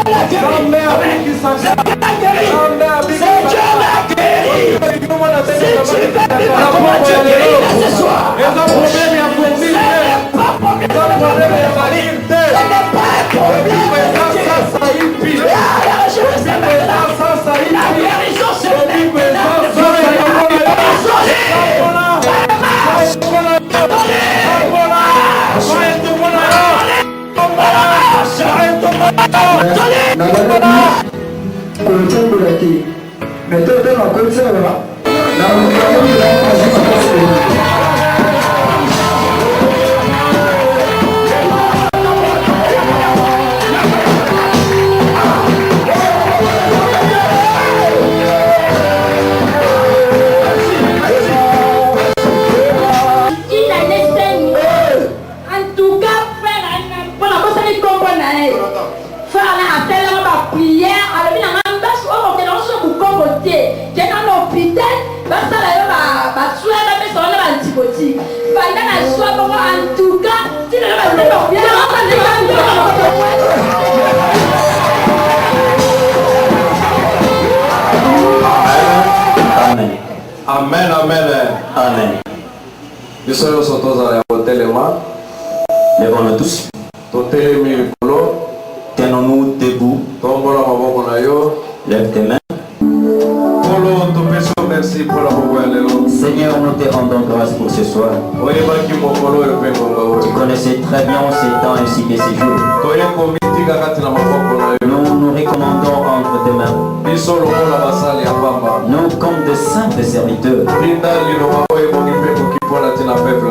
l'a guéri. C'est Dieu l'a guéri. C'est Dieu l'a guéri. Si tu veux vivre comment Dieu guérit là ce soir, ce n'est pas un problème. Ce n'est pas un problème. Alors je veux ça maintenant. La guérison se fait Amen, amen, amen. Nous sommes tous à la téléma. Lèvons-nous tous. Tenons-nous debout. Lève tes mains. Merci pour la Seigneur, nous te rendons grâce pour ce soir. Tu connaissais très bien ces temps ainsi que ces jours. Nous nous recommandons entre tes mains. Nous, comme de simples serviteurs,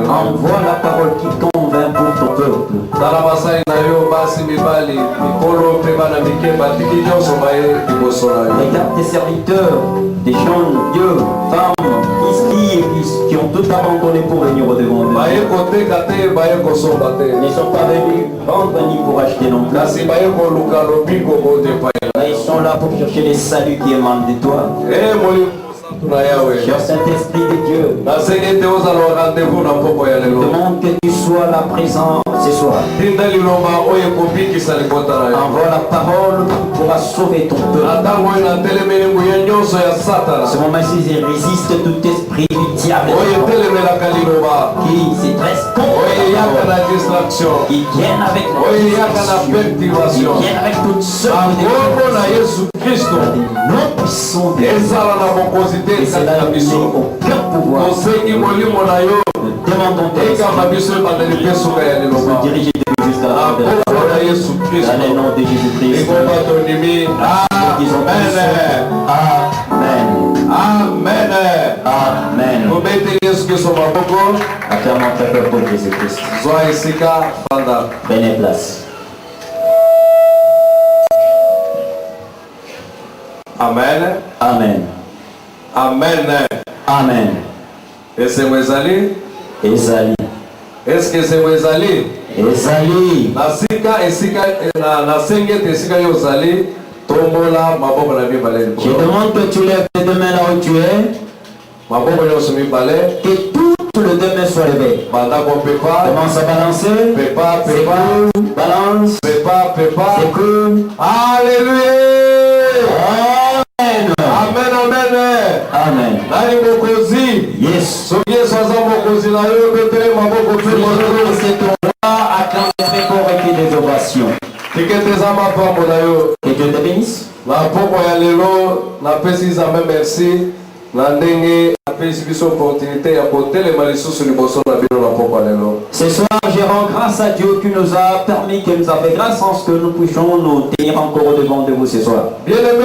envoie la parole qui convainc pour ton peuple. Regarde tes serviteurs, des jeunes, vieux, femmes, ici qui ont tout abandonné pour venir au devant de Dieu. Ils ne sont pas venus vendre ni pour acheter non plus. Mais ils sont là pour chercher les saluts qui émanent de toi. Cher Saint-Esprit de Dieu, demande que tu sois là présent ce soir. Envoie la parole qui pourra sauver ton peuple. Ce moment-ci, il résiste tout esprit du diable qui se dresse contre qui viennent avec qui viennent avec toutes sortes de non puissants et c'est là où nous n'avons aucun pouvoir. Nous demandons tes nous diriger jusqu'à la fin dans le nom de Jésus-Christ. Disons Amen. Amen. Acclamons très fort pour Jésus-Christ. Prenez place. Amen. Amen. Amen. Amen. Est-ce que vous allez? Ezali. Est-ce que c'est vous allez? Ezali. Je demande que tu lèves tes deux mains là où tu es. Que toutes les deux mains soient levées. Commence à balancer. Balance. C'est cool. Alléluia. Amen. Amen, amen. Amen. Yes. C'est ton roi acclame très fort et des ovations. Que Dieu te bénisse. Merci. Ce soir, je rends grâce à Dieu qui nous a permis, qui nous a fait grâce en ce que nous puissions nous tenir encore au devant de vous ce soir. Bien-aimé,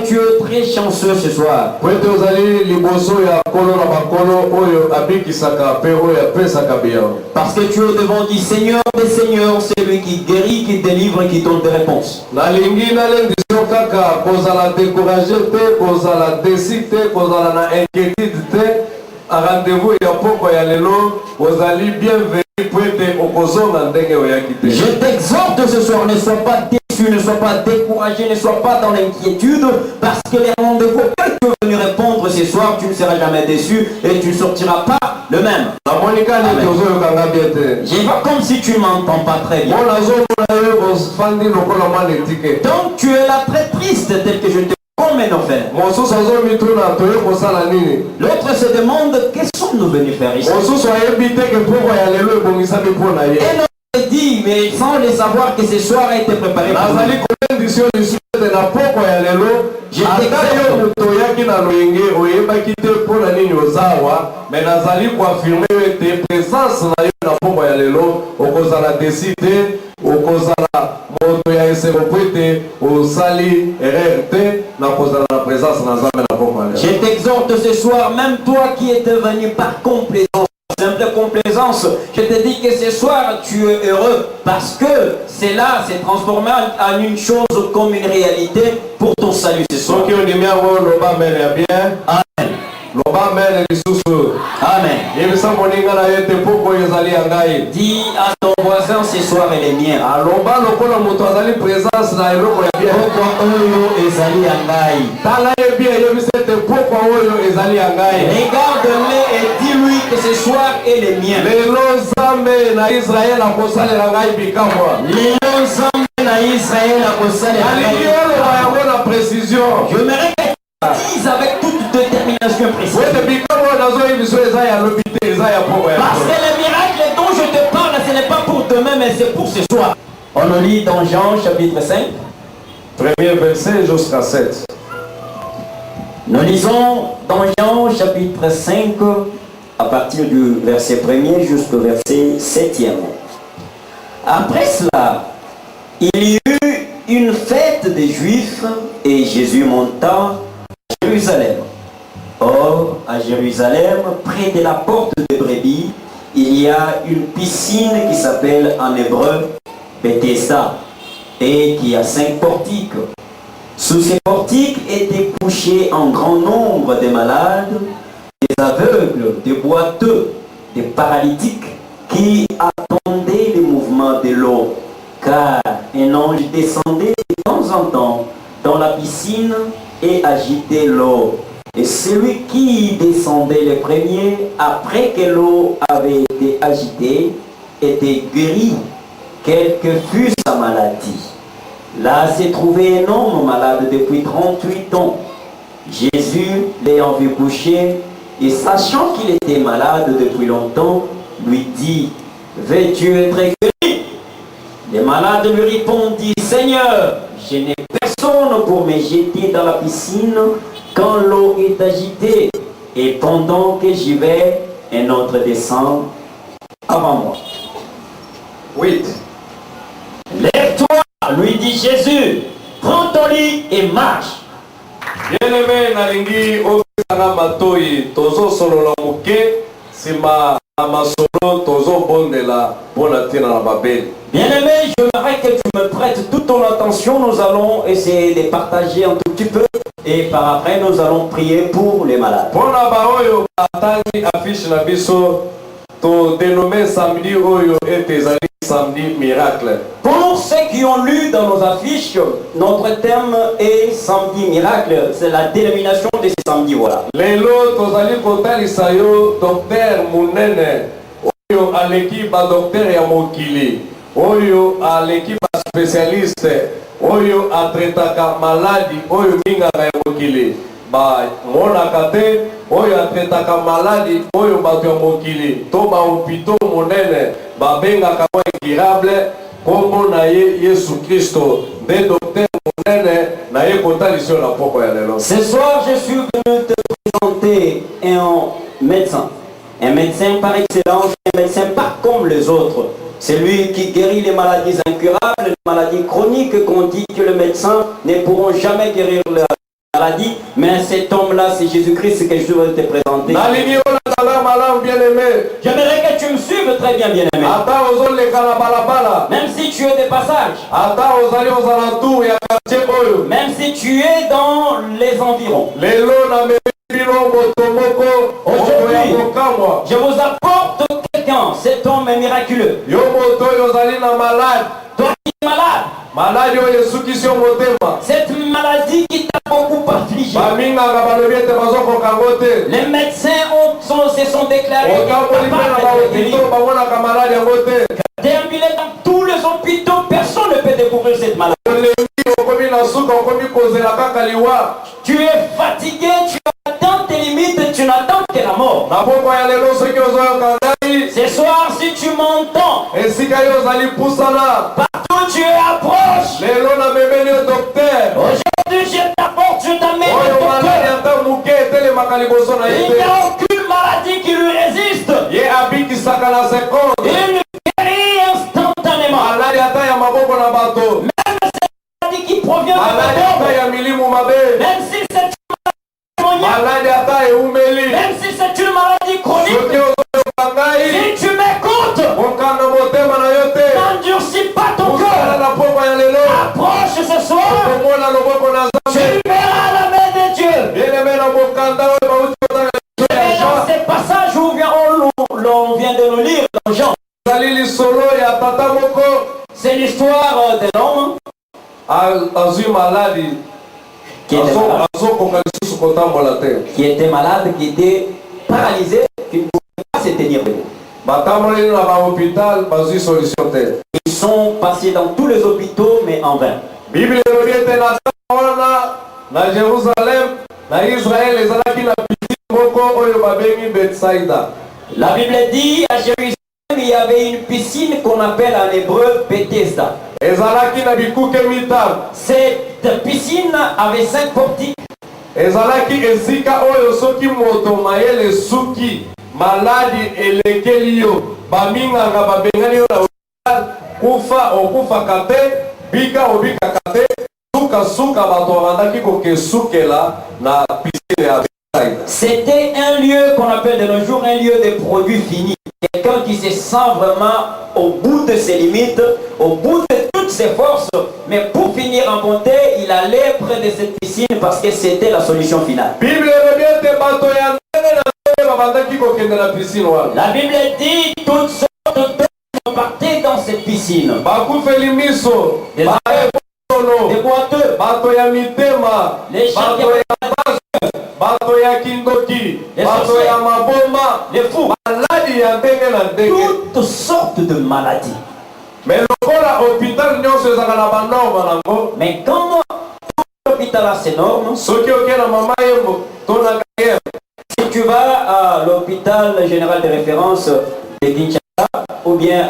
tu es très chanceux ce soir. Parce que tu es devant du Seigneur des Seigneurs, celui qui guérit, qui délivre et qui donne des réponses. Rendez-vous et à poko ya lelo vous allez bienvenue je t'exhorte ce soir, ne sois pas déçu, ne sois pas découragé, ne sois pas dans l'inquiétude, parce que les rendez-vous que tu veux venir répondre ce soir, tu ne seras jamais déçu et tu ne sortiras pas le même. Je vois comme si tu ne m'entends pas très bien. Donc tu es là très triste tel que je te comme un orphelin. L'autre se demande qu'est-ce que nous venus faire ici. Et l'autre dit mais sans le savoir que ce soir a été préparé pour nous. Je t'exhorte ce soir, même toi qui es venu par complaisance, simple complaisance, je te dis que ce soir tu es heureux parce que cela s'est transformé en une chose comme une réalité pour ton salut ce soir. Amen. Amen. Dis à ton voisin ce soir elle est mienne. Regarde-le et dis-lui que ce soir elle est mienne. Je me dise avec toute détermination précise. Parce que le miracle dont je te parle, ce n'est pas pour demain, mais c'est pour ce soir. On le lit dans Jean chapitre 5. Premier verset jusqu'à 7. Nous lisons dans Jean chapitre 5 à partir du verset 1er jusqu'au verset 7e. Après cela, il y eut une fête des Juifs et Jésus monta à Jérusalem. Or, à Jérusalem, près de la porte des brebis, il y a une piscine qui s'appelle en hébreu Bethesda et qui a 5 portiques. Sous ces portiques étaient couchés un grand nombre de malades, des aveugles, des boiteux, des paralytiques qui attendaient le mouvement de l'eau. Car un ange descendait de temps en temps dans la piscine et agitait l'eau. Et celui qui descendait le premier, après que l'eau avait été agitée, était guéri, quelle que fût sa maladie. Là s'est trouvé un homme malade depuis 38 ans. Jésus, l'ayant vu coucher, et sachant qu'il était malade depuis longtemps, lui dit, « Veux-tu être guéri ?» Le malade lui répondit, « Seigneur, je n'ai personne pour me jeter dans la piscine quand l'eau est agitée, et pendant que j'y vais, un autre descend avant moi. » 8. Lève-toi, lui dit Jésus, prends ton lit et marche. Bien-aimé, nalingi obisanga matoi tozo solola muke sima amasolo tozo bondela bona tina na babeli. Bien-aimé, j'aimerais que tu me prêtes toute ton attention. Nous allons essayer de partager un tout petit peu et par après nous allons prier pour les malades. Pona ba oyo batangi affiche na biso to dénommé samedi oyo etezali samedi miracle. Pour ceux qui ont lu dans nos affiches, notre thème est samedi miracle. C'est la dénomination de ce samedi, voilà. Lelo tozali kotalisa yo docteur munene oyo aleki ba docteur ya mokili oyo aleki ba spécialiste oyo atretaka maladi oyo mingaka ya mokili ba monaka te oyo atretaka maladi oyo bato ya mokili to ba hôpitaux monene babengaka mo incurable kombo na ye Yesu Kristo de docteur monene na ye kotalisa na poko ya lelo. Ce soir, je suis venu te présenter un médecin. Un médecin par excellence, un médecin pas comme les autres. C'est lui qui guérit les maladies incurables, les maladies chroniques, qu'on dit que les médecins ne pourront jamais guérir la maladie. Mais cet homme-là, c'est Jésus-Christ que je veux te présenter. J'aimerais que tu me suives très bien, bien-aimé. Même si tu es de passage. Même si tu es dans les environs. Aujourd'hui, je vous apporte quelqu'un. Cet homme est miraculeux. Toi qui es malade. Cette maladie qui t'a beaucoup affligé. Les médecins se sont déclarés déambulés dans tous les hôpitaux, personne ne peut te découvrir cette maladie. Tu es fatigué, tu atteins tes limites, tu n'attends que la mort. Ce soir, si tu m'entends, partout tu es approche. Aujourd'hui, je t'apporte, je t'amène au docteur. Il n'y a aucune maladie qui lui résiste. Il guérit instantanément. Même cette maladie qui provient de la mort, même si c'est une maladie, même si c'est une maladie chronique, si tu m'écoutes, n'endurcis pas ton cœur. Approche ce soir. Tu verras la main de Dieu. Et dans ces passages où l'on vient de nous lire dans Jean, c'est l'histoire d'un homme qui était malade, qui était paralysé, qui ne pouvait pas se tenir debout. Ils sont passés dans tous les hôpitaux, mais en vain. La Bible dit à Jérusalem, il y avait une piscine qu'on appelle en hébreu Bethesda. Cette piscine avait 5 portiques. C'était un lieu qu'on appelle de nos jours un lieu de produits finis. Quelqu'un qui se sent vraiment au bout de ses limites, au bout de toutes ses forces, mais pour finir en bonté, il allait près de cette piscine parce que c'était la solution finale. La Bible dit toutes sortes de gens partaient dans cette piscine. Des boiteux, les gens qui les fous, toutes sortes de maladies. Mais quand l'hôpital a ses normes, si tu vas à l'hôpital général de référence de Kinshasa ou bien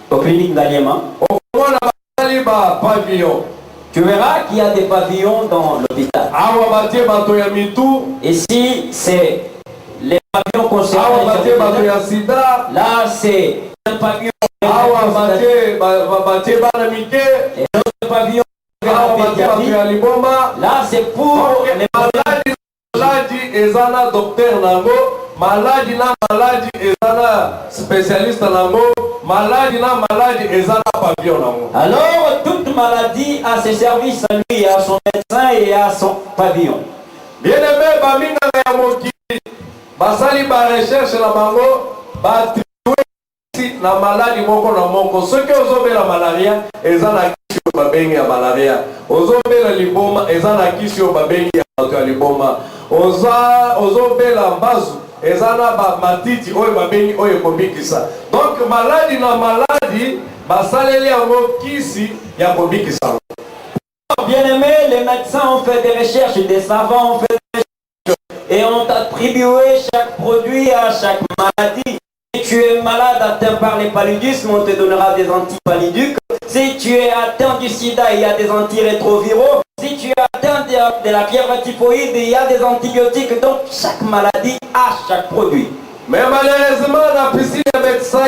aux cliniques d'Aliema, tu verras qu'il y a des pavillons dans l'hôpital. Ici, c'est les pavillons concernant là, c'est un pavillon. Et l'autre pavillon, là, c'est pour les maladies. Maladie na maladie ezana spécialiste nango, maladie na maladie ezana pavillon nango. Alors toute maladie a ses services à lui, à son médecin et à son pavillon. Bien aimé baminga ya mokili basali ba recherche na bango ba trier na maladie moko na moko. Ce que ozobela malaria ezana kisio babengi ya malaria. Ozobela liboma ezana kisio babengi ya liboma. Ozobela mbazu ezana ba matiti oyo babengi oyo kobikisa. Donc maladie na maladie basaleli yango kisi ya kobikisa. Bien aimé, les médecins ont fait des recherches, des savants ont fait des recherches et ont attribué chaque produit à chaque maladie. Si tu es malade atteint par les paludismes, on te donnera des antipaliduques. Si tu es atteint du sida, il y a des antirétroviraux. Si tu es atteint de la fièvre typhoïde, il y a des antibiotiques. Donc chaque maladie a chaque produit. Mais malheureusement, la piscine de médecin,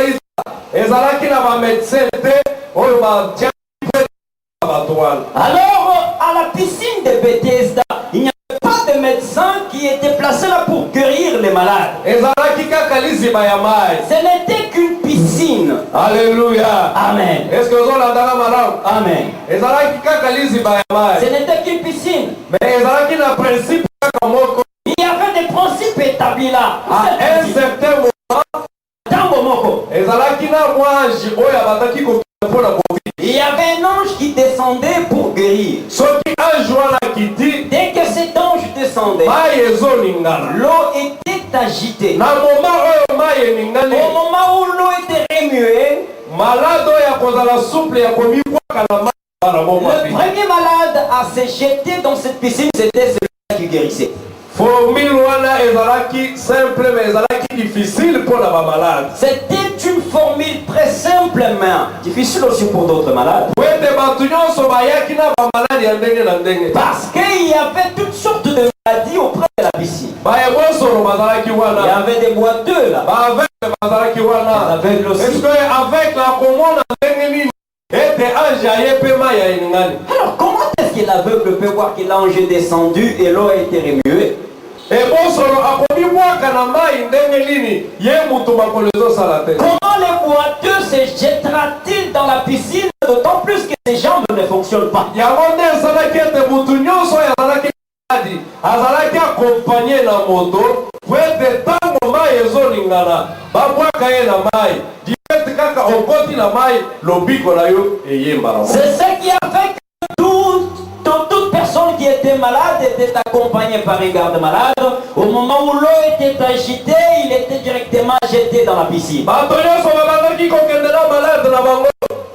alors, à la piscine de Bethesda, il n'y avait pas de médecin qui était placé là pour guérir les malades. Ce n'était qu'une piscine. Alléluia. Amen. Est-ce que vous avez Amen. Ce n'était qu'une piscine. Mais il y avait des principes établis là. À un certain moment, il y avait un ange qui descendait pour guérir. Dès que cet ange descendait, l'eau était agitée. Au moment où l'eau était remuée, Le premier malade à se jeter dans cette piscine, c'était celui qui guérissait. Formule wana ezalaki simple mais ezalaki difficile pour la malade. C'était une formule très simple mais difficile aussi pour d'autres malades. Parce qu'il y avait toutes sortes de maladies auprès de la piscine. Il y avait des boiteux là. Avec aussi. Est-ce qu'avec la commande alors comment est-ce que l'aveugle peut voir que l'ange est descendu et l'eau a été remuée? Comment les boiteux se jettera-t-il dans la piscine, d'autant plus que ses jambes ne fonctionnent pas? C'est ce qui a fait que toute personne qui était malade était accompagnée par un garde-malade. Au moment où l'eau était agitée, il était directement jeté dans la piscine. Tout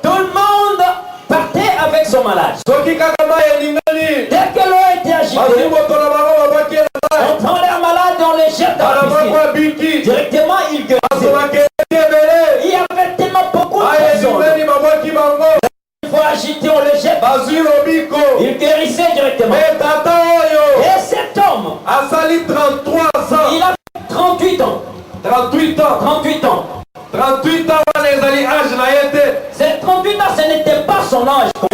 le monde partait avec son malade. Dès que l'eau était agitée, on prend leur malade et on les jette dans la piscine. Directement, il guérissait. Il y avait tellement beaucoup de personnes. Il faut agiter, on le jette. Il guérissait directement. Et cet homme, il a 38 ans. 38 ans. 38 ans. 38 ans, Ces 38 ans, ce n'était pas son âge. Ce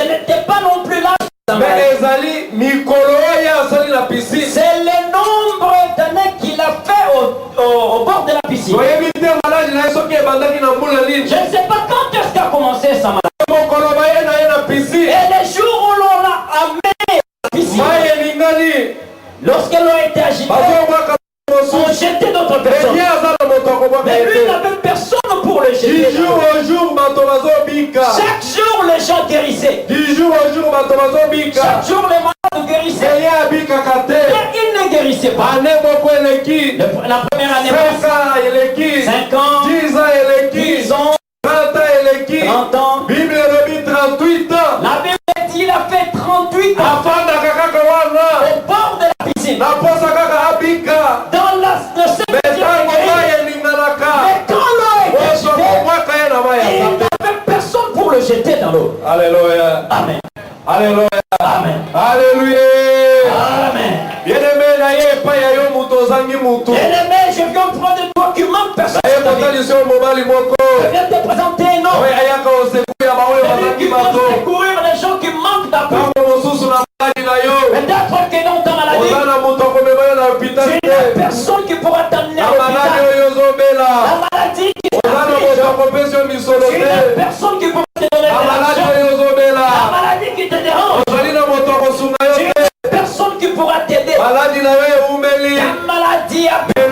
n'était pas non plus l'âge de sa maladie. C'est le nombre d'années qu'il a fait au bord de la piscine. Je ne sais pas quand est-ce qu'a commencé sa maladie. Et le jour où l'on l'a amené à la piscine, lorsque l'eau a été agitée, on jetait d'autres personnes. Mais lui, il n'avait personne pour le jeter. Chaque jour, les gens guérissaient. Chaque jour, les malades guérissaient. Mais ils ne guérissaient pas. La première année, 5 ans, 10 ans, 30 ans. La Bible dit qu'il a fait 38 ans au bord de la piscine. Dans le cimetière, mais quand l'eau était agitée, il n'avait personne pour le jeter dans l'eau. Alléluia. Amen. Alléluia. Amen. Alléluia. Amen. Bien-aimé, je viens prendre des documents personnels. Je viens te présenter un homme. Celui qui va secourir les gens qui manquent d'appui. Peut-être que dans ta maladie, tu n'as personne qui pourra t'amener à l'hôpital. La maladie qui t'afflige, tu n'as personne qui pourra te donner de l'argent. La maladie qui te dérange, tu n'as personne qui pourra t'aider. Ta maladie a pu durer.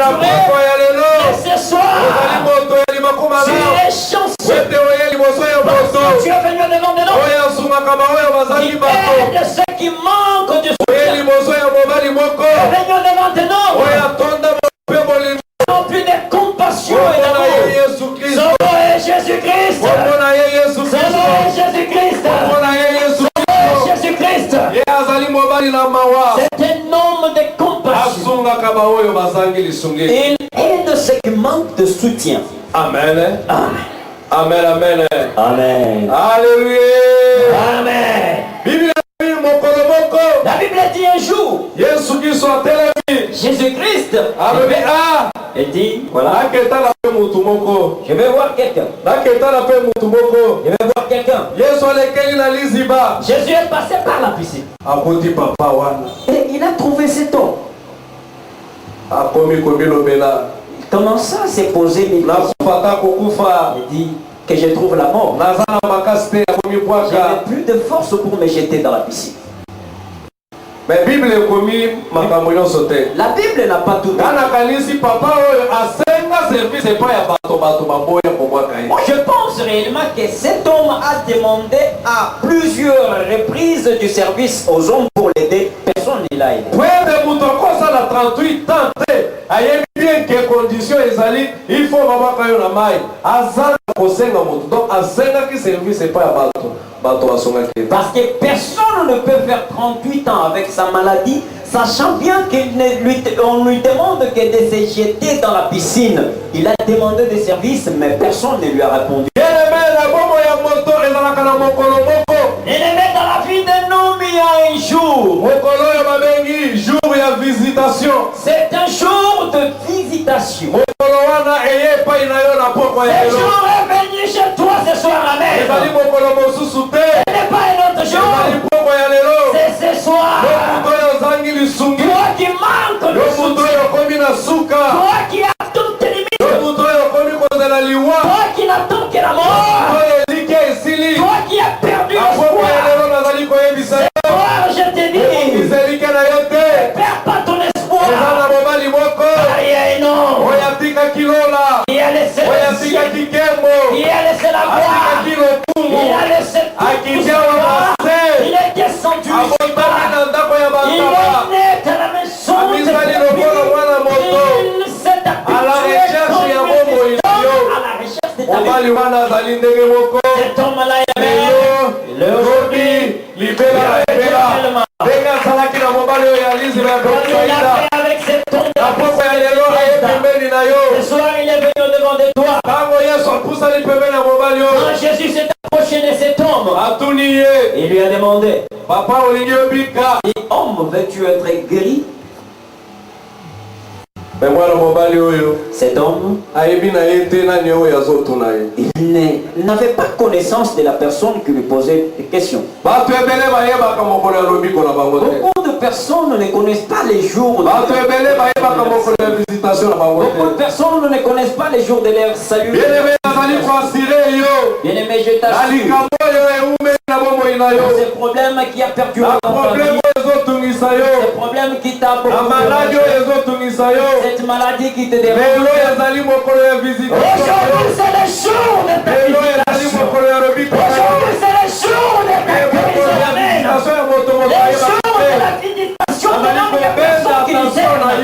Et ce soir, tu es chanceux. Parce que tu es venu devant de nous. Il aide ceux qui manquent du soutien. Venu devant de nous. Non plus de compassion et d'amour. Sauveur est Jésus-Christ. Sauveur est Jésus-Christ. Sauveur est Jésus-Christ. C'est un homme de compassion. Il aide ceux qui manquent de soutien. Amen. Amen. Amen, amen. Amen. Alléluia. Amen. La Bible dit un jour, Jésus-Christ il dit, voilà, je vais voir quelqu'un. Je vais voir quelqu'un. Jésus est passé par la piscine. Et il a trouvé cet homme. Il commença à se poser des questions. Il dit que je trouve la mort. Je n'ai plus de force pour me jeter dans la piscine. Mais Bible la Bible n'a pas tout dit. Je pense réellement que cet homme a demandé à plusieurs reprises du service aux hommes pour l'aider. Personne ne l'a aidé. ayebi bien que condition ezali il faut babaka yo na mai azala kosenga moto donc asengaki service epai ya bato basongaki. Parce que personne ne peut faire 38 ans avec sa maladie, sachant bien qu'on lui demande que de se jeter dans la piscine. Il a demandé des services, mais personne ne lui a répondu. Bien-aimé, dans la vie d'un homme, il y a un jour. C'est un jour de visitation. Ce jour est venu chez toi ce soir, amen. Ce n'est pas un autre jour. C'est ce soir. Toi qui manques le soutien. Toi qui as toutes tes limites. Toi qui n'attends que la mort. Toi qui as perdu l'espoir. Ce soir, je te dis, ne perds pas ton espoir. Il y a un homme. Il a laissé le ciel. Il a laissé la gloire. Il a laissé tout cela. Il est descendu ici-bas. Il est né à la maison de il s'est habitué à la recherche de ta vie. Cet homme-là est mère. Aujourd'hui, libéra. Avec cet homme de ce soir, il est venu devant de toi. Quand Jésus s'est approché de cet homme, il lui a demandé, et homme, veux-tu être guéri? Cet homme, il n'avait pas connaissance de la personne qui lui posait des questions. Beaucoup de personnes ne connaissent pas les jours. Beaucoup de personnes ne connaissent pas les jours de leur salut. Bien-aimé, je t'assure. Ce problème qui a perdu ta vie, ce problème qui t'a beaucoup cette maladie qui te dérange. Aujourd'hui, c'est le jour de ta visitation. Aujourd'hui, c'est le jour de ta guérison. Amen. Le jour de la visitation de l'homme de personne qui nous aime. Je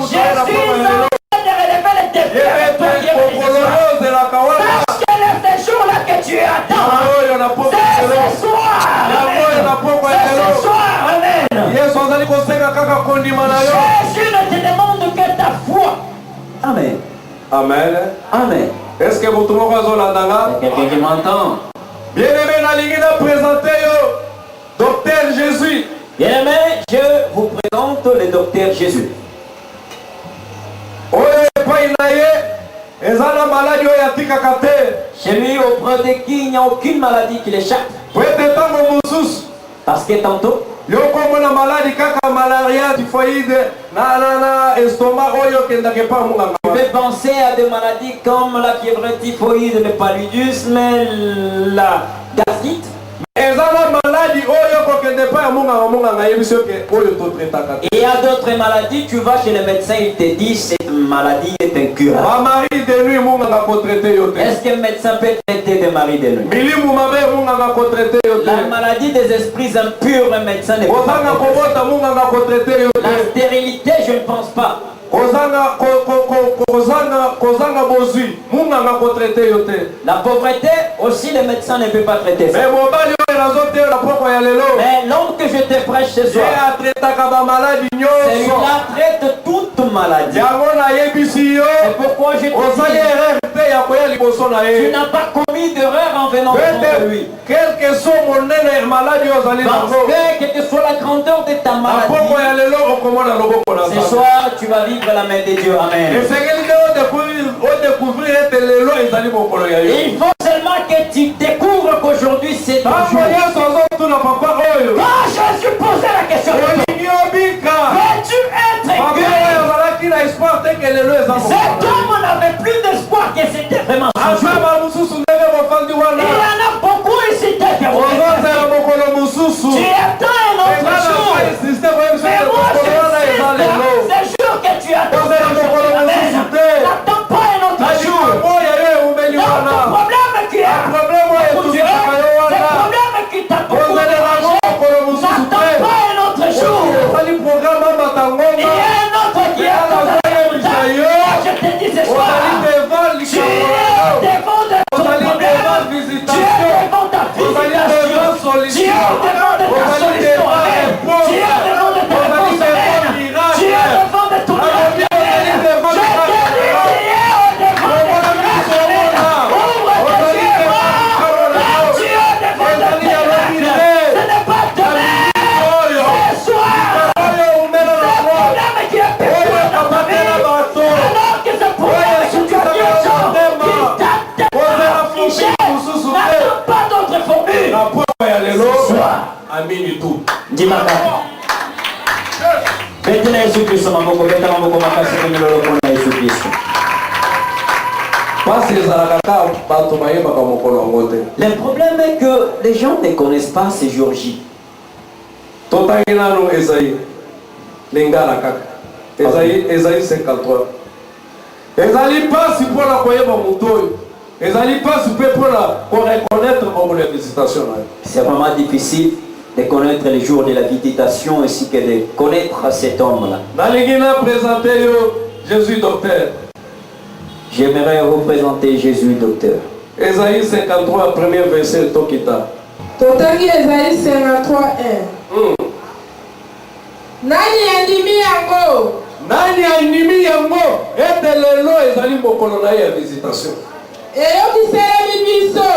suis en train de relever les défis avec toi qui es brisé. Sache que c'est ce jour-là que tu attends. C'est ce soir. C'est ce soir. Amen. Jésus ne te demande que ta foi. Amen. Amen. Amen. Est-ce que vous trouvez quelqu'un qui m'entend? Bien-aimé, Nalingina présente docteur Jésus. Bien-aimé, je vous présente le docteur Jésus. Chez lui, auprès de qui il n'y a aucune maladie qui l'échappe. Parce que tantôt, tu peux penser à des maladies comme la fièvre typhoïde, le paludisme, la gastrite. Il y a d'autres maladies, tu vas chez le médecin, il te dit cette maladie est incurable. Est-ce qu'un médecin peut traiter des maris de nuit? La maladie des esprits impurs, un médecin ne peut pas traiter. La stérilité, je ne pense pas. La pauvreté aussi, les médecins ne peuvent pas traiter ça. Mais l'homme que je te prêche ce soir, celui-là traite toute maladie. C'est pourquoi je te dis, tu n'as pas commis d'erreur en venant devant lui. Quelle que soit mon maladie, parce que quelle que soit la grandeur de ta maladie, ce soir tu vas vivre la main de Dieu. Amen. Il faut seulement que tu découvres qu'aujourd'hui c'est ton jour. Quand Jésus posait la question, veux-tu être guéri? Cet homme n'avait plus d'espoir que c'était vraiment son jour. Il y en a beaucoup ici qui tu attends un autre jour. Mais moi je sais, ce jour que tu attends, n'attends pas un autre jour. Donc ton problème qui est c'est problème amini tu. Dimaka. Maintenant Jésus-Christ maboko beta maboko makasi kwenye lolo na Jésus-Christ. Le problème est que les gens ne connaissent pas ces jours J. Esaïe 53. Ezali pas si pour la croyance moto. Ezali pas si pour reconnaître mon visitation. C'est vraiment difficile de connaître les jours de la visitation ainsi que de connaître cet homme-là. Nalingina présenter Jésus docteur. J'aimerais représenter Jésus docteur. Esaïe 53 premier verset Tokita. Totangi Esaïe 53 1. Nani andimi yango? Nani andimi yango? Etelelo ezali mokolo na ya visitation. Eyokiseli biso.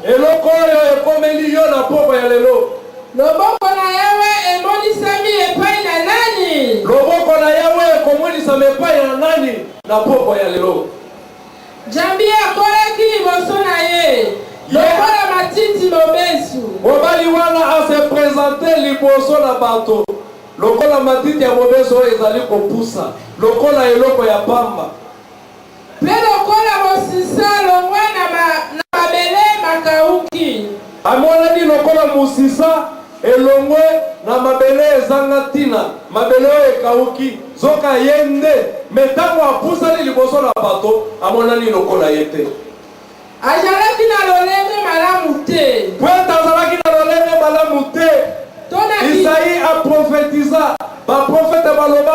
Eloko oyo ekomeli yo na poko ya lelo. Loboko na Yawe emonisami epai na nani? Loboko na Yawe ekomonisami epai na nani na poko ya lelo. Jambi akolaki liboso na ye. Lokola matiti mobesu. Mobali wana ase présenter liboso na bato. Lokola matiti ya mobesu ezali kopusa. Lokola eloko ya pamba. Pe lokola mosisa longwa na mabele makauki. Amonani lokola mosisa elongwe na mabele ezanga tina. Mabele ekauki. Zoka yende. Metango apusa li liboso na bato. Amonani lokola yete. Ajalaki na lolenge malamu te. Kweta azalaki na lolenge malamu te. Isaïe a prophétisé. Ba prophète baloba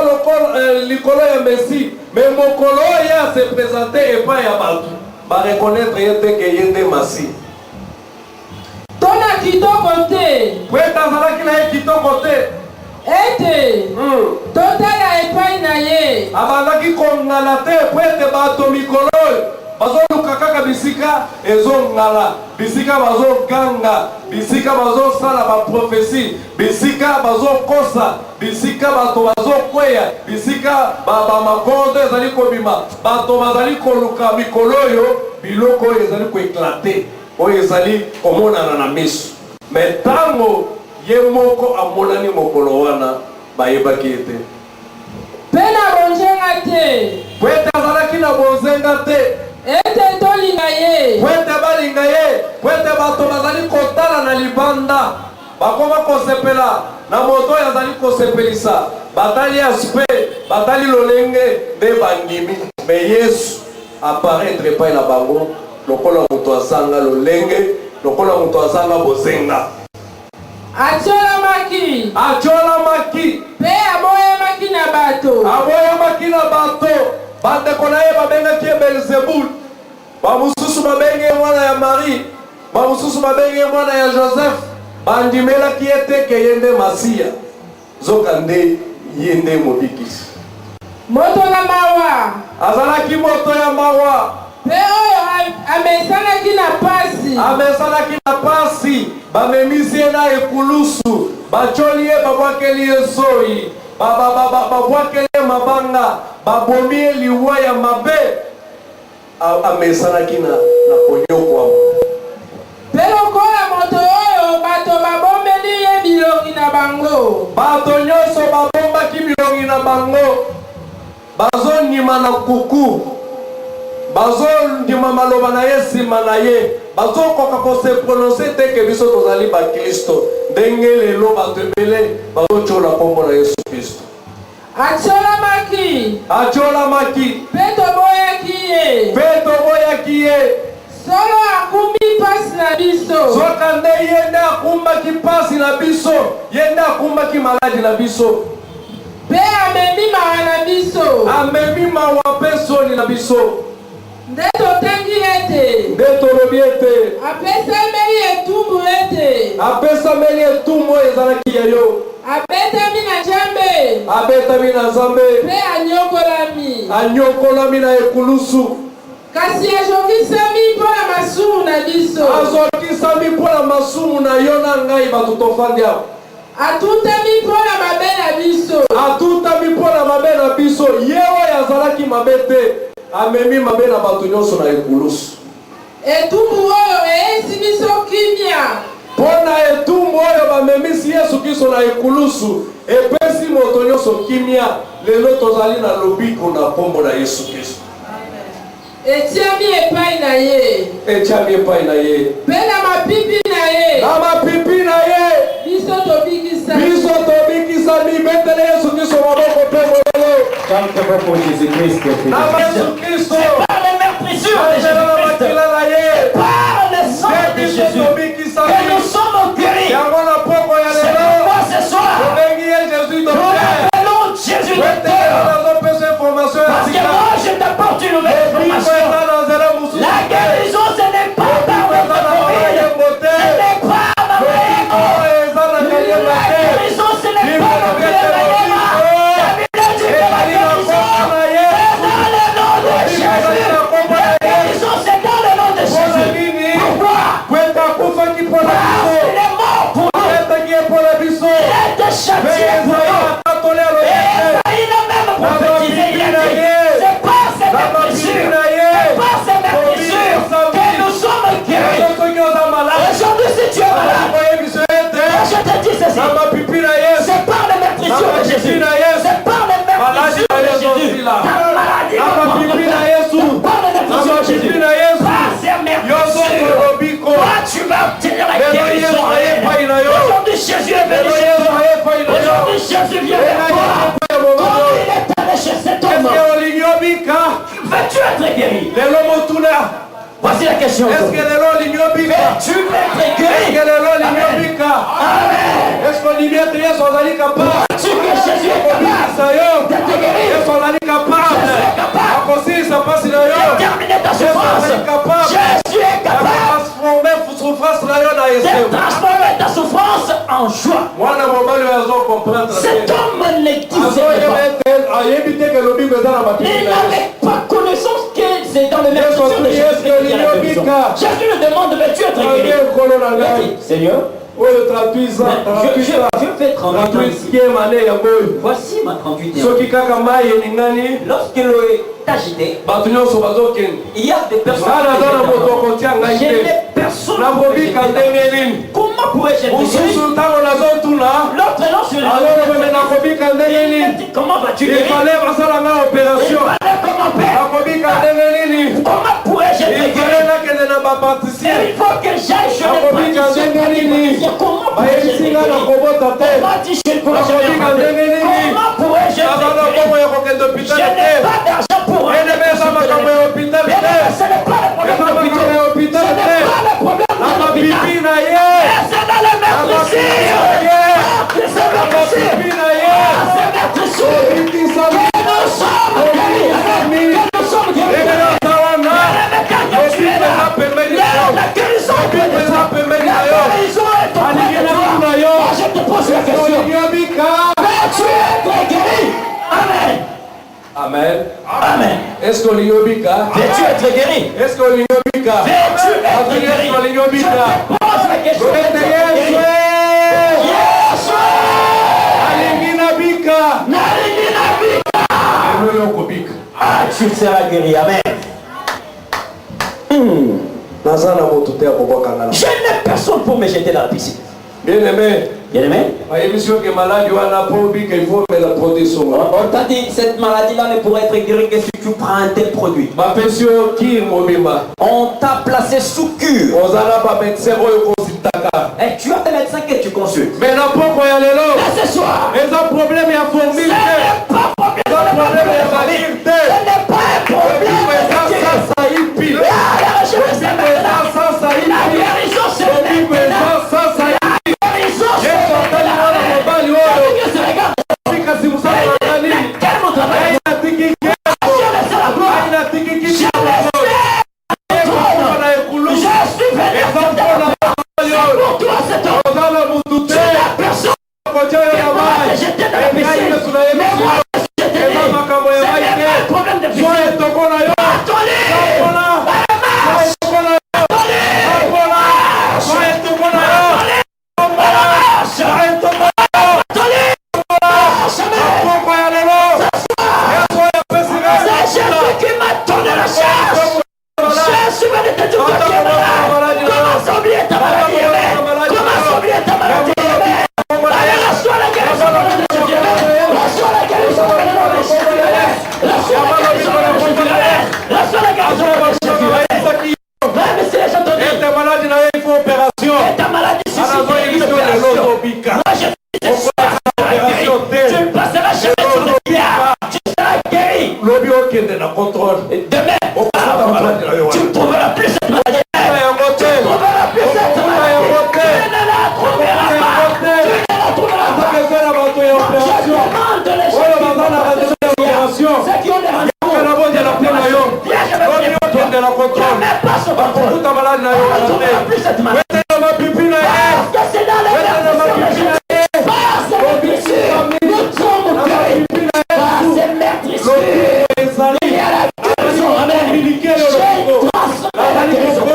likolo ya Messie. Mais mokolo ya se présenter et pas ya batu. Ba reconnaître yete ke yende Messie. Tona kitoko te. Kweta azalaki na kitoko te. Ete. Totala epai na ye. Abandaki kongala te kwete bato mikolo. Bazo lukaka bisika ezo ngala bisika bazo ganga bisika bazo sala ba prophétie bisika bazo kosa bisika bato bazo kweya bisika ba makondo ezali kobima bato bazali koluka mikolo yo biloko ezali ko éclater o ezali komona na miso mais tango ye moko amonani mokolo wana bayebaki ete pena bonjenga te kwete azalaki na bonzenga te. Ete tolinga ye. Kwete balinga ye. Kwete bato bazali kotala na libanda. Bakoma kosepela. Na moto yazali kosepelisa. Batali aspe. Batali lolenge. De bandimi. Mais Yesu apparaître pa na bango. Lokola moto asanga lolenge. Lokola moto asanga bozenga. Achola maki. Achola maki. Pe aboya maki na bato. Aboya maki na bato. Bande konaye babenga ki Belzebul. Bamususu babenge mwana ya Marie. Bamususu babenge mwana ya Joseph. Bandimela ki ete ke yende Masia. Zokande yende mobikisi. Moto na mawa. Azalaki moto ya mawa. Pe oyo amesanaki na pasi. Amesanaki na pasi. Bamemisi na ekulusu. Bacholi ye babwakeli ye soi. Babwakeli mabanga. Babomie liwa ya mabe amesanaki na konyokwa. Pero kola moto oyo bato babombeli ye bilongi na bango. Bato nyonso babombaki bilongi na bango. Bazondima na kuku. Bazondima maloba na ye nsima na ye. Bazokoka kose prononce te ke biso tozali ba Kristo. Ndenge lelo bato ebele bazochola kombo na Yesu Kristo. Achola maki. Achola maki. Peto boya kiye. Peto boya kiye. Solo akumbi pasi na biso. Zokande yenda akumba ki pasi na biso. Yenda akumba ki maladi na biso. Pe amemi mawa na biso. Amemi mawa peso ni na biso. Ndeto tengi ete. Ndeto lobi ete. Apesa meli etumbu ete. Apesa meli etumbu ezalaki ya yo. Abetami na jambe. Abetami na zambe. Pe anyokolami. Anyokolami na ekulusu. Kasi azokisami mpona masumu na biso. Azokisami mpona masumu na yo na ngai bato tofandi awa. Atutami mpona mabe na biso. Atutami mpona mabe na biso. Ye oyo azalaki mabe te. Amemi mabe na bato nyonso na ekulusu. Etumbu oyo eyesi biso kimia. Pona etumbu oyo bamemisi ye na ekulusu epesi moto nyonso kimia lelo tozali na lobiko na kombo na Yesu Kristo. Etiami epai na ye. Etiami epai na ye. Pena mapipi na ye. Na mapipi na ye. Biso tobikisa. Biso tobikisa ni betele Yesu Kristo maboko pe molelo. Chante pour Jésus-Christ. Na Yesu Kristo. C'est par les meurtrissures de Jésus-Christ, par le sang de Jésus, que nous sommes guéris. C'est pourquoi ce soir, nous appelons Jésus docteur. Parce que moi, je t'apporte une nouvelle information. La guérison, ce n'est pas par votre Covid. Ce n'est pas ma main. La guérison, ce n'est pas notre réveillement. La Bible dit que la guérison, c'est dans le nom de Jésus. La guérison, c'est dans le nom de Jésus. Pourquoi? Parce qu'il est mort pour nous. Il est châtié pour nous. Et il a même prophétisé. Il a dit, c'est par ces meurtrissures, c'est par ces meurtrissures que nous sommes guéris. Aujourd'hui, si tu es malade, je te dis ceci, c'est par les meurtrissures de Jésus, c'est par les meurtrissures de Jésus, ta maladie va prendre, par les meurtrissures de Jésus, par ces meurtrissures, toi tu vas obtenir la guérison. Aujourd'hui, Jésus est venu chez toi. Aujourd'hui, Jésus vient vers toi. Quand il est allé chez cet homme, veux-tu être guéri? Voici la question. Veux-tu être guéri? Amen. Vois-tu que Jésus est capable d'être guéri? Je suis capable. Terminer ta souffrance. Jésus est capable de transformer ta souffrance en joie. Cet homme ne disait pas. Il n'avait pas connaissance que c'est dans le meurtrissures de Jésus qu'il y a la guérison. Jésus lui demande, veux-tu être guéri? Il dit, Seigneur, je fais 38 ans ici. Voici ma 38 ans. Lorsque l'eau est agitée, il y a des personnes qui personne. Comment pourrais-je être guéri? L'autre non sur les comment vas-tu guérir? Il fallait comment faire? Comment pourrais-je être guéri? Il faut que j'aille chez les praticiens. Comment pourrais-je être guéri? Comment dit je ne pourrais jamais faire? Comment pourrais-je être guéri? Je n'ai pas d'argent pour ce n'est pas le problème de l'hôpital. Ce n'est pas le problème de l'hôpital. C'est dans les meurtrissures. C'est meurtrissures. C'est meurtrissures. Que nous sommes guéris. Que nous sommes guéris. La guérison est près de toi. La guérison est près de toi. Je te pose la question. Veux-tu être guéri? Amen. Amen. Amen. Est-ce que l'Iobika? Veux-tu être guéri? Est-ce que l'Iobika? Veux-tu être guéri? Je te pose la question. Ah, tu seras guéri. Amen. Je n'ai personne pour me jeter dans la piscine. Bien-aimé. Bien-aimé. On t'a dit cette maladie-là ne pourrait être guérie que si tu prends un tel produit. On t'a placé sous cure. Et tu as des médecins que tu consultes. Mais ce soir, ce n'est pas un problème de famille. Ce n'est pas un problème de la guérison, c'est maintenant. J'étais dans la piscine, mais moi Moi, je fais des soins. Tu passeras chez le pierre. Tu seras guéri. Demain, tu ne trouveras plus cette maladie. Tu ne trouveras plus cette maladie. Tu ne la trouveras pas. Tu ne la trouveras pas. Je demande les gens ceux qui ont des rendez-vous. Viens, je vais prier pour toi. Je ne mets pas ce contrôle. Tu ne trouveras plus cette maladie. Parce que c'est dans les blessures. Par ces blessures, nous sommes guéris. Par ces meurtrissures, il y a la guérison. Amen. Je transmets la guérison.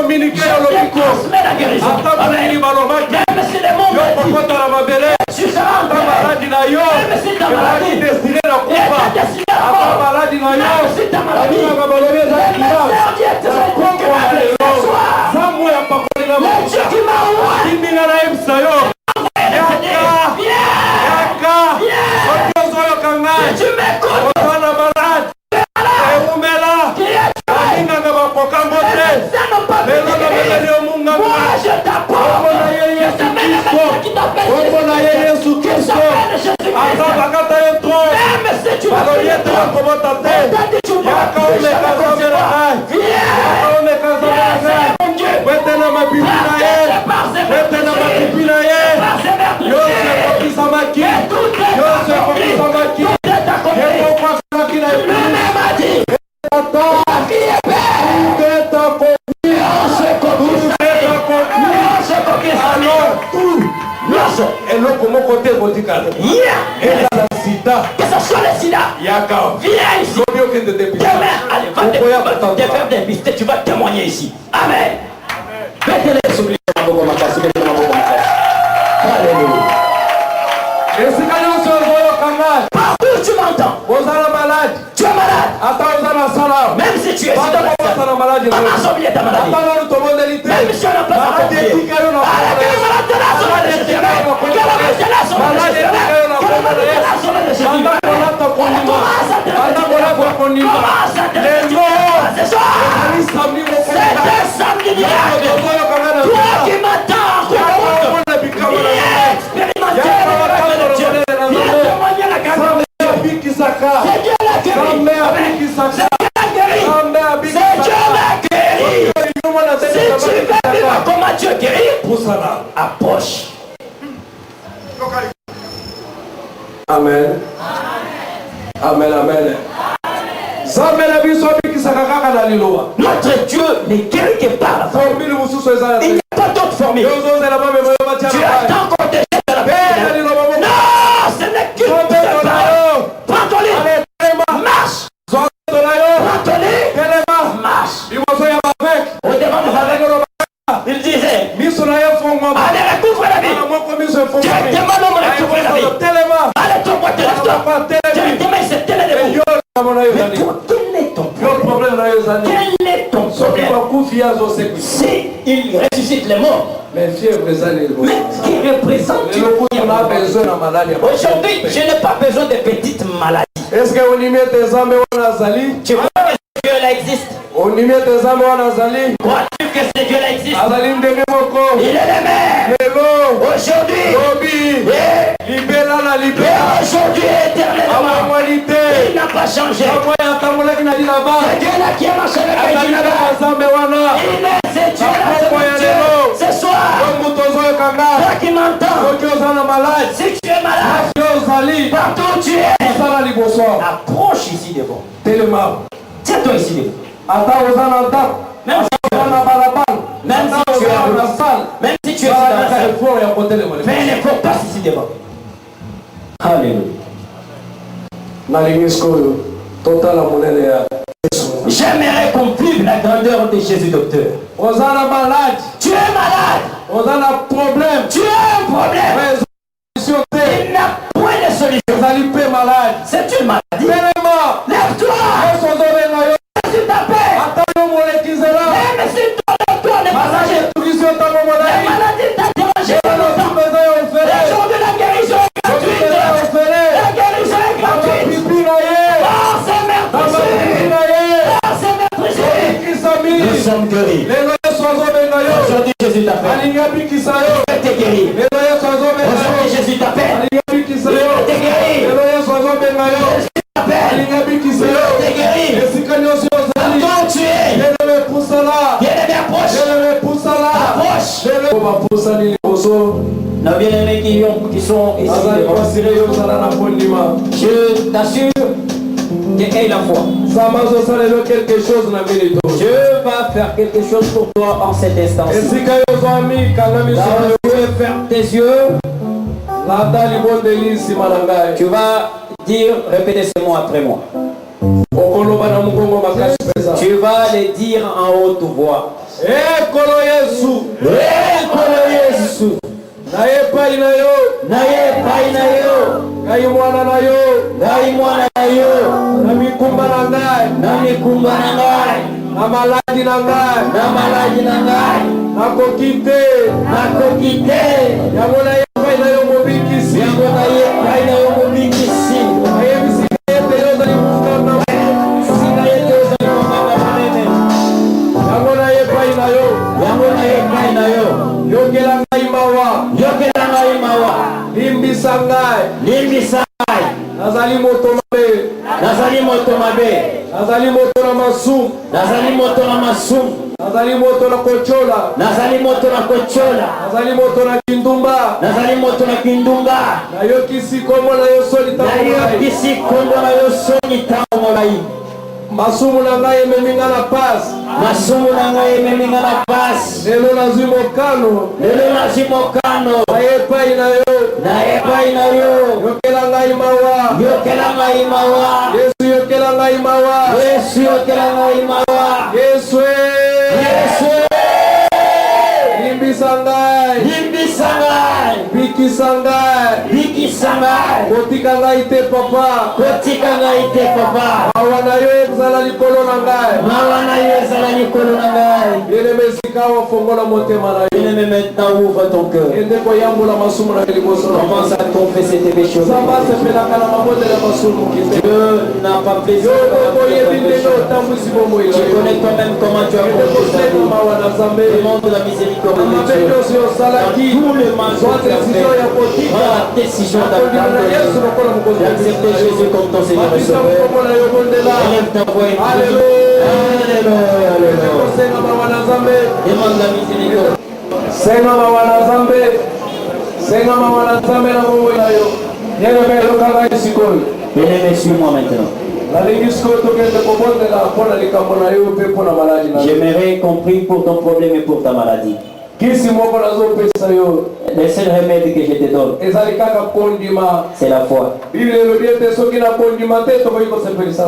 Je transmets la guérison. Amen. Même si les mots me disent, tu seras en train. Même si ta maladie est destiné à la mort. Même si ta maladie est Dieu qui m'a envoyé. Tu m'écoutes. Moi je t'apporte. Je t'appelle qui t'appelle Jésus-Christ. Même si tu vas prier trop, tu vas que ce soit le sida, viens ici. Demain, allez, va te faire dépister, tu vas témoigner ici. Amen. Mettez-les sur les Alléluia. Partout tu m'entends. Tu es malade. Même si tu es ici dans la salle, on a oublié ta maladie. Même si on n'a pas encore prié. Allez, que le malade de la soirée de Jésus. Que le malade de la soirée de Jésus. Que le malade de la soirée de Jésus. Commence à te ce soir. C'est un samedi miracle. Toi qui m'attends, viens expérimenter le miracle de Dieu. Viens témoigner la grâce de Dieu. C'est Dieu la guéri. C'est Dieu la guéri. Si tu veux vivre comme Dieu guéri, approche. Amen. Amen, amen. Notre Dieu n'est guéri que par la foi. Il n'y a pas d'autre formule. Tu attends qu'on te jette de la pierre. Non, ce n'est qu'une seule parole. Prends ton lit. Marche. Prends ton lit. Marche. Au devant de sa il disait, allez, recouvre la vie. Directement, l'homme recouvre la vie. Allez, toi, lève-toi. Directement, il s'est télé de vous. Mais toi, quel est ton problème? Quel est ton problème? Si il ressuscite les morts, mais ce qui représente aujourd'hui, je n'ai pas besoin de petites maladies. Tu vois que ce Dieu-là existe? Crois-tu que ce Dieu-là existe? Il est le même. Aujourd'hui, aujourd'hui éternellement. Il n'a pas changé. C'est Dieu-là qui a marché avec Dieu-là. Il est ce Dieu-là. Ce soir, toi qui m'entends, si tu es malade, partout où tu es, approche ici devant. Tiens-toi ici devant. Même si tu es dans la salle, fais un effort, passe ici devant. Alléluia. J'aimerais qu'on vive la grandeur de Jésus, docteur. Tu es malade. Tu as un problème. Il n'a point de solution. C'est une maladie. Lève-toi. S'il t'appelle. Même si ton docteur n'est pas âgé. La maladie t'a dérangé. Le jour de la guérison est gratuite. La guérison est gratuite. Par ces meurtrissures. Nous sommes guéris. Aujourd'hui, Jésus t'appelle. Je vais te guérir. Nos bien-aimés qui sont ici, je t'assure que aie la foi. Dieu va faire quelque chose pour toi en cet instant-ci. Tu veux faire tes yeux. Tu vas dire, répétez ces mots après moi. Tu vas les dire en haute voix. Ekolo Yesu. Naye pai na yo. Ngai mwana na yo. Na mikumba na ngai. Na maladi na ngai. Nakokite. Yango na ye pai na yo mobikisi. Limbisa ngai. Nazali moto mabe. Nazali moto na masumu. Nazali moto na kochola. Nazali moto na kindumba. Nayokisi kombo na yo soni tamolai. Masumu na ngai ememinga na pasi. Lelo nazwi mokano. Naye pai na yo. Yokela ngai mawa. Yesu yokela ngai mawa. Yesu. Limbisa ngai. Bikisa ngai. Kotika ngai te papa. Mawa na yo ezala likolo na ngai. Ele mesika wa fongola motema na yo. Bien-aimé, maintenant ouvre ton cœur. Commence à confesser tes péchés. Dieu n'a pas plaisir. Tu connais toi-même comment tu as commis ta vie. Demande la miséricorde de Dieu. Dans tout le mal que tu as fait, prends la décision d'accepter Jésus comme ton Seigneur et Sauveur. Élève ta voix et prie. Alléluia. Demande la miséricorde. Senga mawana zambe na mungu nayo. Nyebe lokanga isikoi. Bien-aimé, suis-moi maintenant. J'aimerais qu'on prie pour ton problème et pour ta maladie. Le seul remède que je te donne, c'est la foi.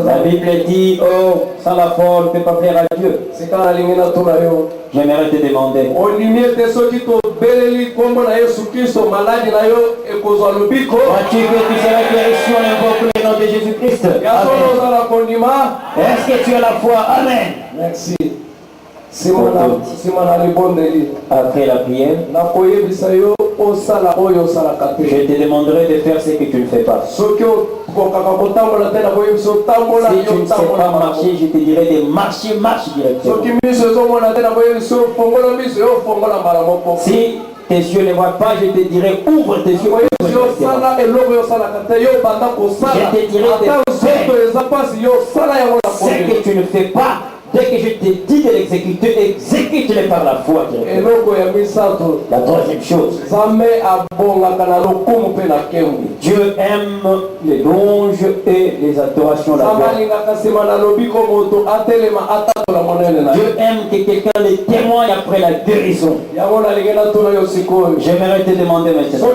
La Bible dit, oh, sans la foi, on ne peut pas plaire à Dieu. J'aimerais te demander. Crois-tu que tu seras guéri si on invoque le nom de Jésus-Christ? Est-ce que tu as la foi? Amen. Merci. Après la prière, je te demanderai de faire ce que tu ne fais pas. Si tu ne sais pas marcher, je te dirai de marcher, marche directement. Si tes yeux ne voient pas, je te dirai ouvre tes yeux. Je te dirai de faire ce que tu ne fais pas. Dès que je te dis de l'exécuter, exécute-le par la foi. La troisième chose, Dieu aime les louanges et les adorations. Dieu aime que quelqu'un les témoigne après la guérison. J'aimerais te demander maintenant,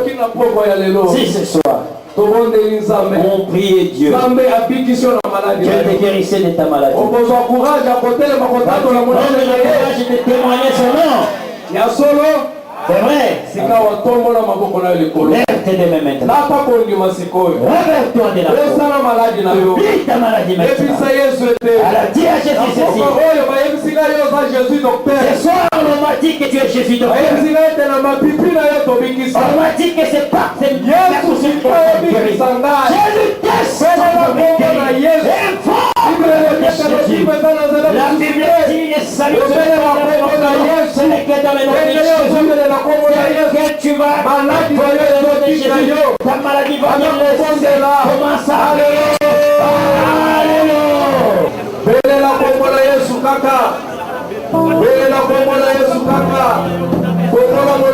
si ce soir on prie Dieu, Dieu te guérissait de ta maladie. Je te témoigner son nom. C'est vrai. Lève tes deux mains maintenant. Réveille-toi de la foi. Oublie ta maladie maintenant. Alors dis à Jésus ceci. Ce soir on m'a dit que tu es Jésus docteur. On m'a dit que c'est parfait. Jésus teste. La Bible dit les saluts ce n'est que dans le nom de Jésus que tu vas ta maladie va bien laisser. Commence à Alléluia. Hallelujah.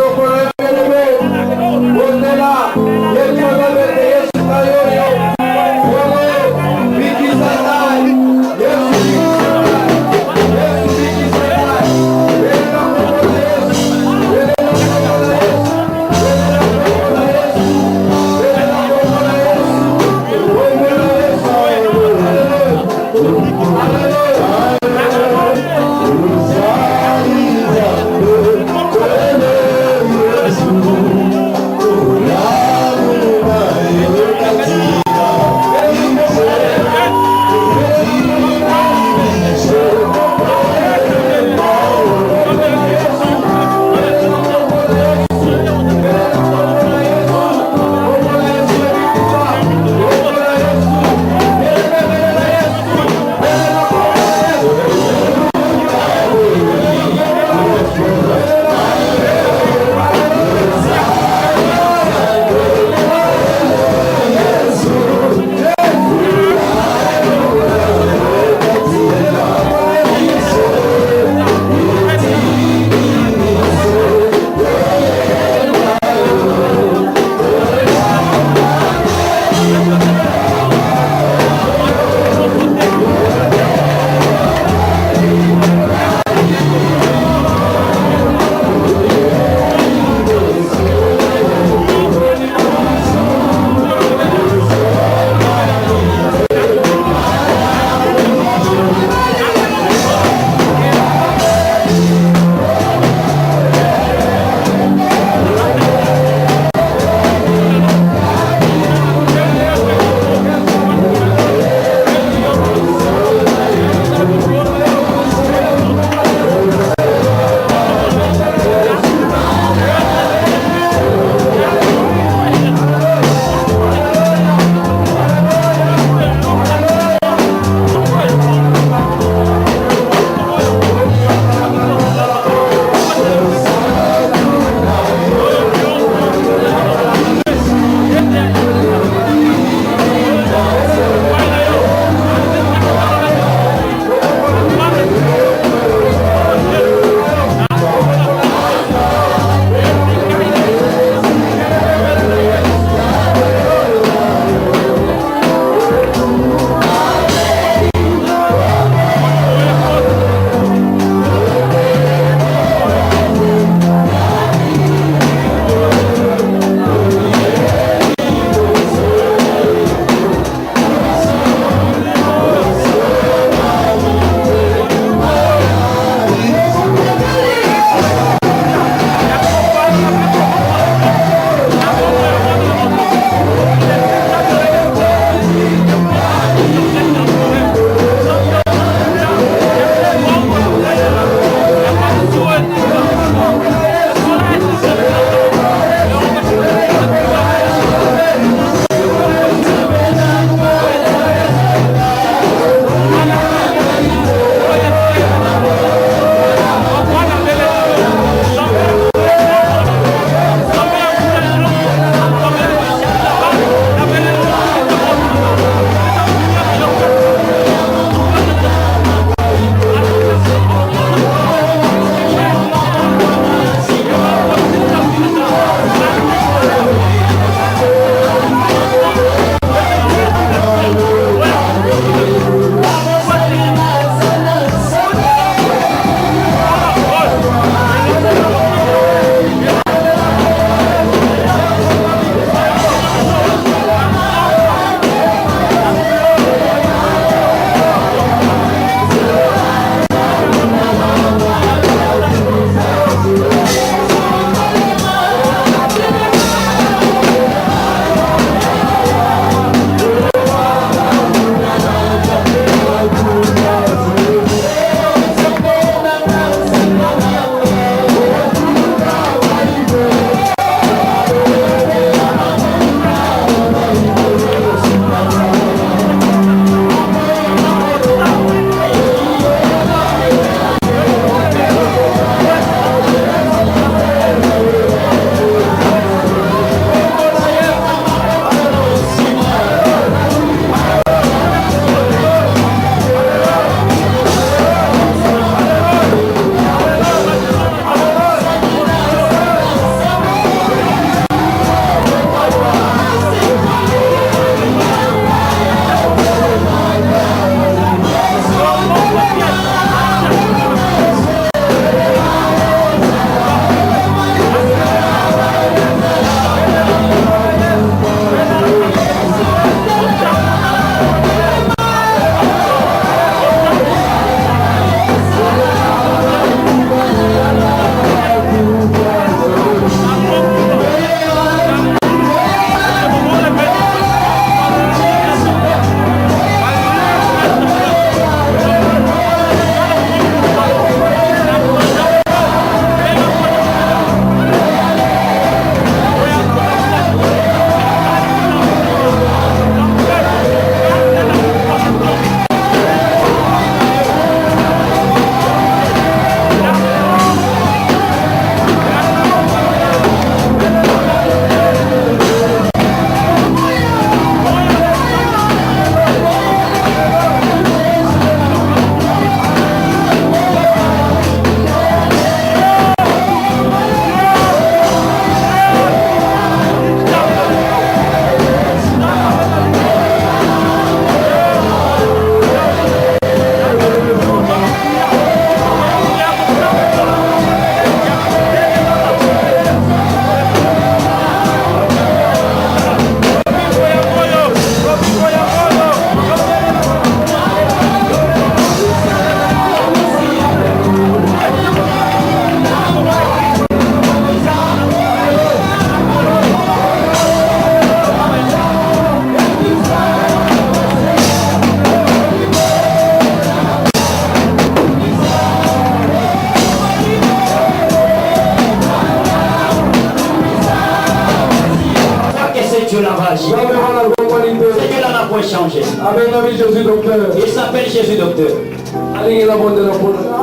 agir. Seigneur, là n'a point changé. Il s'appelle Jésus docteur.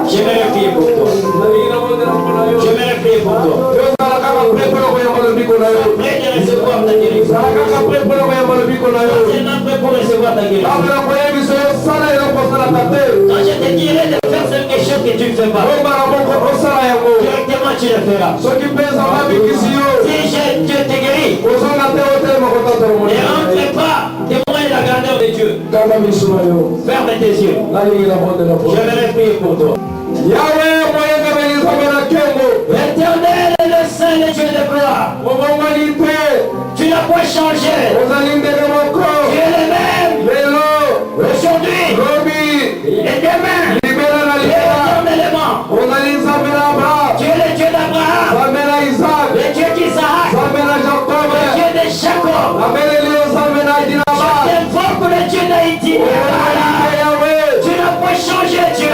J'aimerais prier pour toi. J'aimerais prier pour toi. Prêt de recevoir ta guérison. Seulement prêt pour recevoir ta guérison. Quand je te dirai de faire quelque chose que tu ne fais pas, directement tu le feras. Si je te guéris, ne rentre pas témoin de la grandeur de Dieu. Ferme tes yeux. J'aimerais prier pour toi. L'éternel est le Saint de Dieu de gloire. Tu n'as pas changé. Tu es le même. Aujourd'hui et demain. Éternellement. Tu es le Dieu d'Abraham. Le Dieu d'Isaac. Le Dieu de Jacob. Je t'invoque le Dieu d'Haïti. Tu n'as pas changé, Dieu.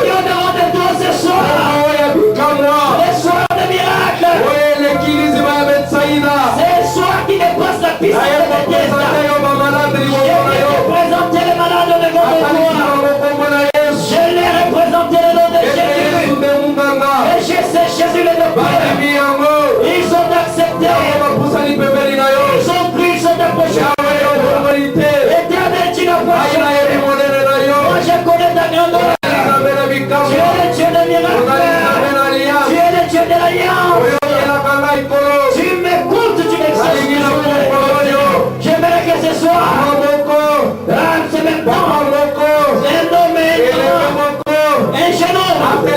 Je demande de toi ce soir. Le soir de miracle. C'est le soir qui dépasse la piste de Bethesda. Je vais représenter les malades devant toi. Je les représenté le nom de Jésus. Et je sais Jésus le docteur. Ils ont accepté. Ils ont pris, ils sont approchés. Éternel, tu n'as pas changé. Moi je connais ta grandeur. Tu es le Dieu de miracle. Tu es le Dieu de l'alliance. Tu m'écoutes, tu m'exauces. J'aimerais que ce soir, c'est maintenant, un homme et un jeune homme qui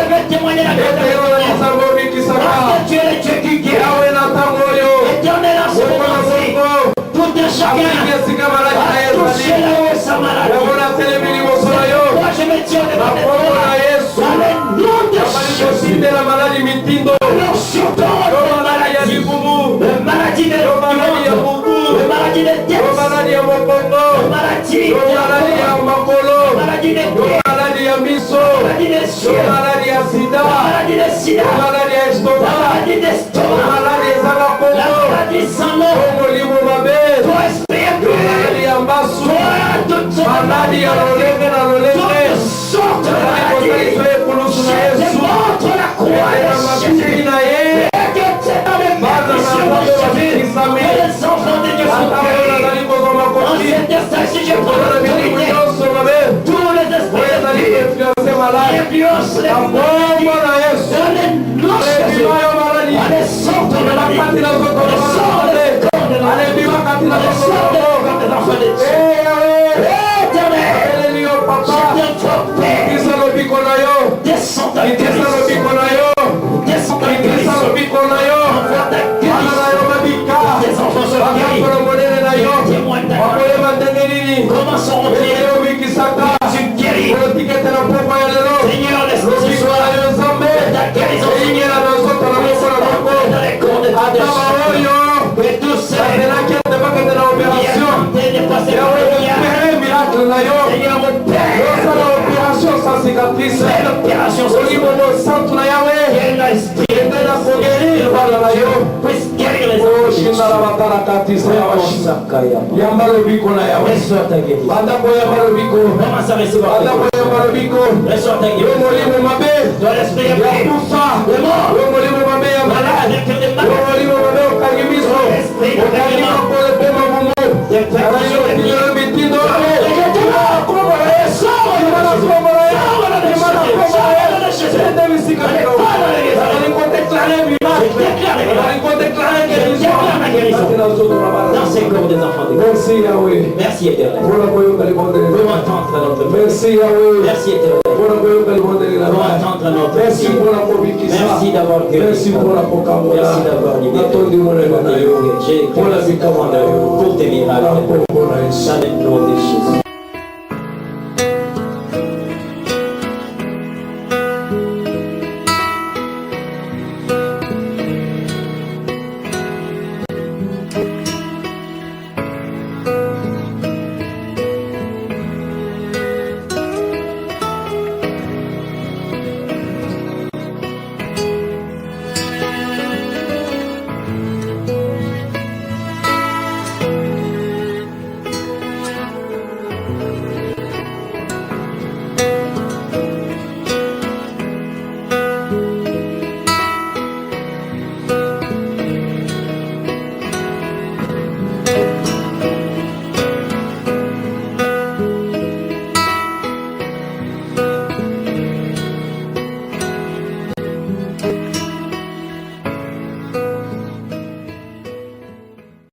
devait témoigner la grandeur de Dieu. Parce que tu es le Dieu qui guérit. Éternel, en ce moment-ci, tout un chacun a touché là-haut sa maladie. Moi je me tiens devant les toi. Dans le nom de Jésus. Le support de la maladie. La maladie de l'homme. La maladie de tête. La maladie de maladie de pied. La maladie de ciel. La maladie de sida. La maladie d'estomac. La maladie sans nom. Toi esprit impur. Toi toute maladie. Toute sorte de maladie. Je te montre la croix de Jésus. Et que tu es dans les bénédictions de Jésus. Et les enfants de Dieu sont guéris. En cet instant, si je prends l'autorité, tous les esprits influencent les maladies. Dans les noms de Jésus. Allez, sorte de la maladie. Sors des corps de la maladie. Sors des corps des enfants de Dieu. Éternel, je t'invoque, Père. Descends ta guérison. Descends ta guérison. Envoie ta guérison. Tes enfants sont guéris. Témoigne ta guérison. Comment seront-ils? Tu guéris. Seigneur, laisse-moi ce soir ta guérison. Dans les corps de ta décharge. Et tous ceux qui attendent de passer par le miracle. Seigneur, mon Père. C'est l'opération sans puisse guérir les enfants. Reçois ta guérison. Commence à recevoir ta guérison. Reçois ta guérison. Toi l'esprit est pris. Le mort. Malade, le cœur des malades. L'esprit de guérison. Des précautions de vie. Dans ces corps des enfants de Dieu. Merci Yahweh. Merci éternel. Pour entendre notre prière. Merci Yahweh. Merci éternel. Pour entendre notre prière. Merci pour la provision. Merci d'avoir guéri. Merci pour la proclamation. Merci d'avoir libéré. Pour la victoire. Pour tes miracles. Dans le nom de Jésus.